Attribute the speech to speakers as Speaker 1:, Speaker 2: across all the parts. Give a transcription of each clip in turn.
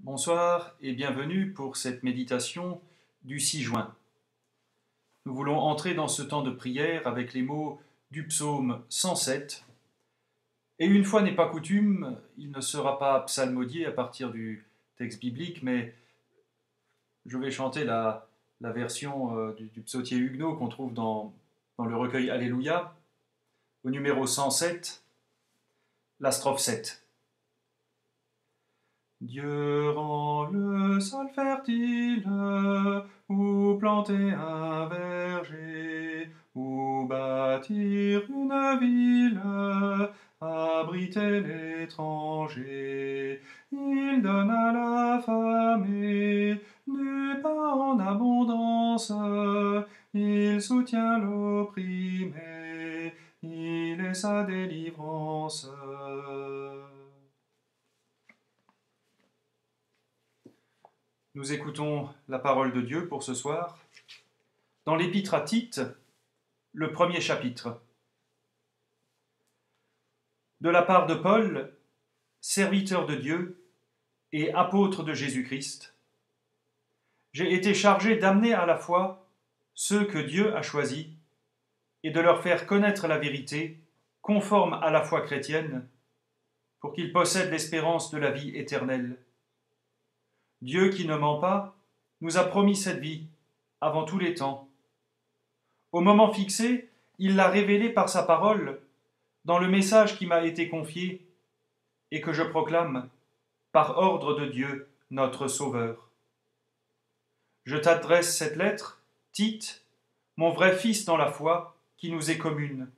Speaker 1: Bonsoir et bienvenue pour cette méditation du 6 juin. Nous voulons entrer dans ce temps de prière avec les mots du psaume 107. Et une fois n'est pas coutume, il ne sera pas psalmodié à partir du texte biblique, mais je vais chanter la version du psautier Huguenot qu'on trouve dans le recueil Alléluia, au numéro 107, la strophe 7. Dieu rend le sol fertile, ou planter un verger, ou bâtir une ville, abriter l'étranger. Il donne à l'affamé du pain en abondance, il soutient l'opprimé, il est sa délivrance. Nous écoutons la parole de Dieu pour ce soir. Dans l'Épître à Tite, le premier chapitre. De la part de Paul, serviteur de Dieu et apôtre de Jésus-Christ, j'ai été chargé d'amener à la fois ceux que Dieu a choisis et de leur faire connaître la vérité, conforme à la foi chrétienne, pour qu'ils possèdent l'espérance de la vie éternelle. Dieu qui ne ment pas, nous a promis cette vie, avant tous les temps. Au moment fixé, il l'a révélée par sa parole, dans le message qui m'a été confié, et que je proclame, par ordre de Dieu, notre Sauveur. Je t'adresse cette lettre, Tite, mon vrai fils dans la foi, qui nous est commune.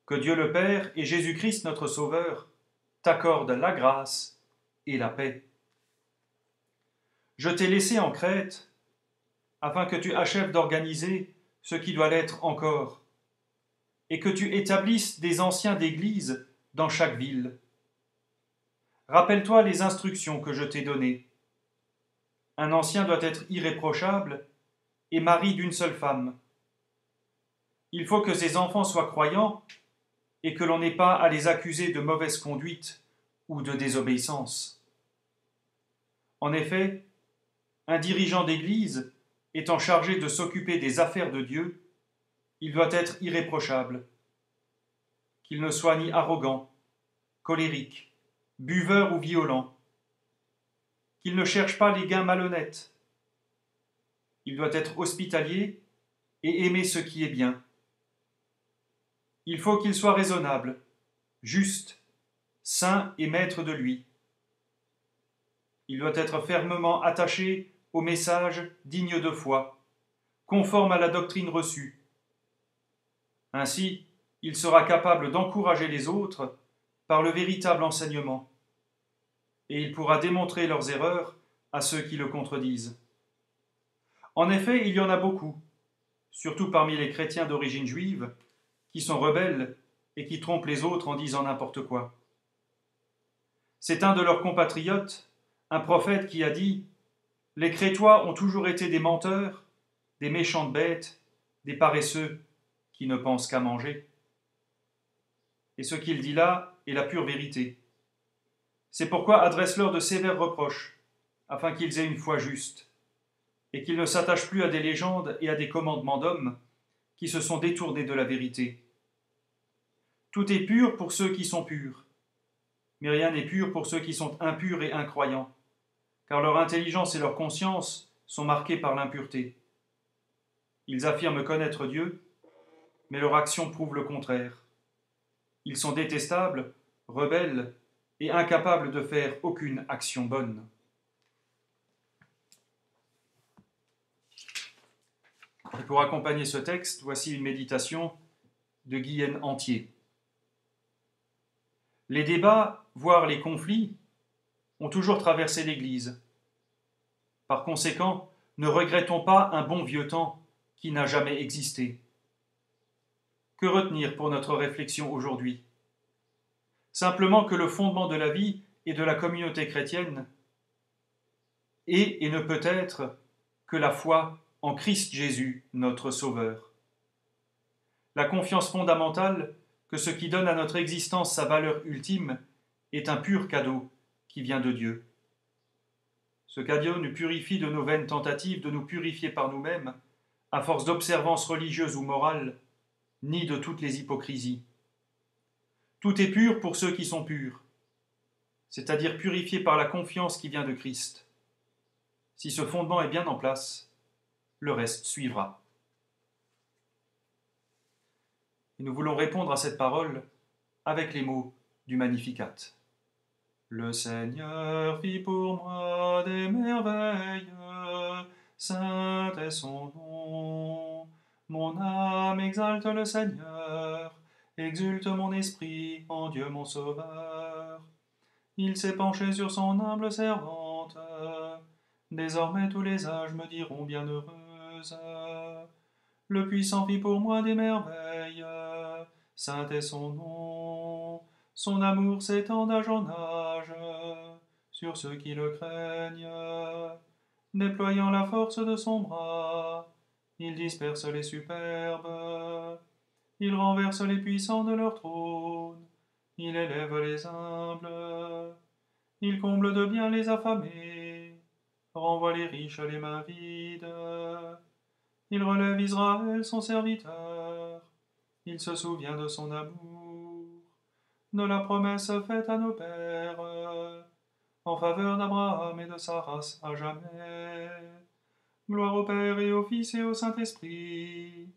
Speaker 1: Que Dieu le Père et Jésus-Christ notre Sauveur t'accordent la grâce et la paix. Je t'ai laissé en Crète, afin que tu achèves d'organiser ce qui doit l'être encore, et que tu établisses des anciens d'église dans chaque ville. Rappelle-toi les instructions que je t'ai données. Un ancien doit être irréprochable et mari d'une seule femme. Il faut que ses enfants soient croyants et que l'on n'ait pas à les accuser de mauvaise conduite ou de désobéissance. En effet, un dirigeant d'église, étant chargé de s'occuper des affaires de Dieu, il doit être irréprochable. Qu'il ne soit ni arrogant, colérique, buveur ou violent. Qu'il ne cherche pas les gains malhonnêtes. Il doit être hospitalier et aimer ce qui est bien. Il faut qu'il soit raisonnable, juste, saint et maître de lui. Il doit être fermement attaché au message digne de foi, conforme à la doctrine reçue. Ainsi, il sera capable d'encourager les autres par le véritable enseignement, et il pourra démontrer leurs erreurs à ceux qui le contredisent. En effet, il y en a beaucoup, surtout parmi les chrétiens d'origine juive, qui sont rebelles et qui trompent les autres en disant n'importe quoi. C'est un de leurs compatriotes, un prophète, qui a dit « Les Crétois ont toujours été des menteurs, des méchantes bêtes, des paresseux qui ne pensent qu'à manger. » Et ce qu'il dit là est la pure vérité. C'est pourquoi adresse-leur de sévères reproches, afin qu'ils aient une foi juste, et qu'ils ne s'attachent plus à des légendes et à des commandements d'hommes qui se sont détournés de la vérité. Tout est pur pour ceux qui sont purs, mais rien n'est pur pour ceux qui sont impurs et incroyants, car leur intelligence et leur conscience sont marquées par l'impureté. Ils affirment connaître Dieu, mais leur action prouve le contraire. Ils sont détestables, rebelles et incapables de faire aucune action bonne. Et pour accompagner ce texte, voici une méditation de Guyenne Entier. Les débats, voire les conflits, ont toujours traversé l'Église. Par conséquent, ne regrettons pas un bon vieux temps qui n'a jamais existé. Que retenir pour notre réflexion aujourd'hui? Simplement que le fondement de la vie et de la communauté chrétienne est et ne peut être que la foi en Christ Jésus, notre Sauveur. La confiance fondamentale que ce qui donne à notre existence sa valeur ultime est un pur cadeau qui vient de Dieu. ce qu'Adieu nous purifie de nos vaines tentatives de nous purifier par nous-mêmes, à force d'observances religieuses ou morales, ni de toutes les hypocrisies. Tout est pur pour ceux qui sont purs, c'est-à-dire purifiés par la confiance qui vient de Christ. Si ce fondement est bien en place, le reste suivra. Et nous voulons répondre à cette parole avec les mots du Magnificat. Le Seigneur fit pour moi des merveilles, saint est son nom. Mon âme exalte le Seigneur, exulte mon esprit en Dieu mon Sauveur. Il s'est penché sur son humble servante, désormais tous les âges me diront bienheureuse. Le Puissant fit pour moi des merveilles, saint est son nom. Son amour s'étend d'âge en âge sur ceux qui le craignent. Déployant la force de son bras, il disperse les superbes. Il renverse les puissants de leur trône. Il élève les humbles. Il comble de bien les affamés. Renvoie les riches les mains vides. Il relève Israël son serviteur. Il se souvient de son amour, de la promesse faite à nos pères, en faveur d'Abraham et de sa race à jamais. Gloire au Père et au Fils et au Saint-Esprit,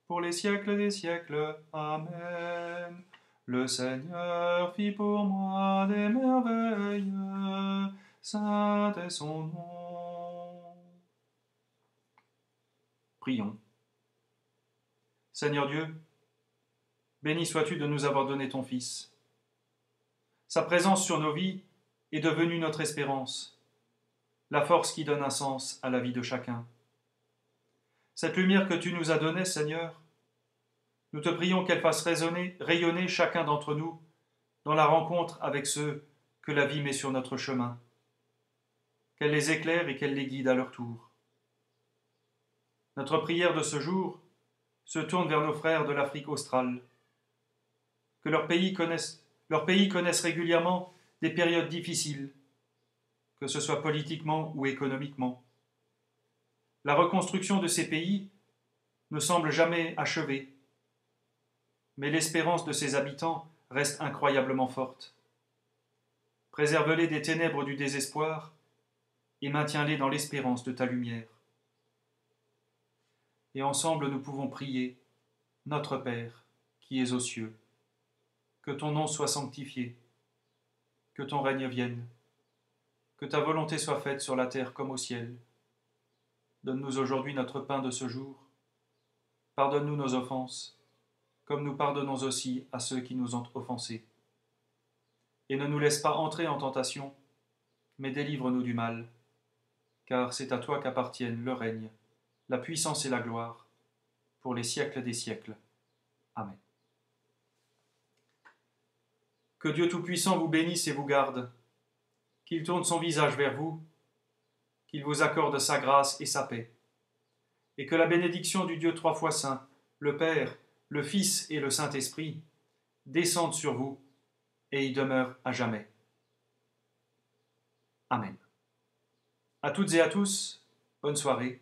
Speaker 1: pour les siècles des siècles. Amen. Le Seigneur fit pour moi des merveilles, saint est son nom. Prions. Seigneur Dieu, béni sois-tu de nous avoir donné ton Fils. Sa présence sur nos vies est devenue notre espérance, la force qui donne un sens à la vie de chacun. Cette lumière que tu nous as donnée, Seigneur, nous te prions qu'elle fasse rayonner chacun d'entre nous dans la rencontre avec ceux que la vie met sur notre chemin, qu'elle les éclaire et qu'elle les guide à leur tour. Notre prière de ce jour se tourne vers nos frères de l'Afrique australe, que leur pays connaisse régulièrement des périodes difficiles, que ce soit politiquement ou économiquement. La reconstruction de ces pays ne semble jamais achevée, mais l'espérance de ses habitants reste incroyablement forte. Préserve-les des ténèbres du désespoir et maintiens-les dans l'espérance de ta lumière. Et ensemble nous pouvons prier, notre Père, qui es aux cieux, que ton nom soit sanctifié, que ton règne vienne, que ta volonté soit faite sur la terre comme au ciel. Donne-nous aujourd'hui notre pain de ce jour. Pardonne-nous nos offenses, comme nous pardonnons aussi à ceux qui nous ont offensés. Et ne nous laisse pas entrer en tentation, mais délivre-nous du mal, car c'est à toi qu'appartiennent le règne, la puissance et la gloire, pour les siècles des siècles. Amen. Que Dieu Tout-Puissant vous bénisse et vous garde, qu'il tourne son visage vers vous, qu'il vous accorde sa grâce et sa paix, et que la bénédiction du Dieu trois fois saint, le Père, le Fils et le Saint-Esprit, descende sur vous et y demeure à jamais. Amen. À toutes et à tous, bonne soirée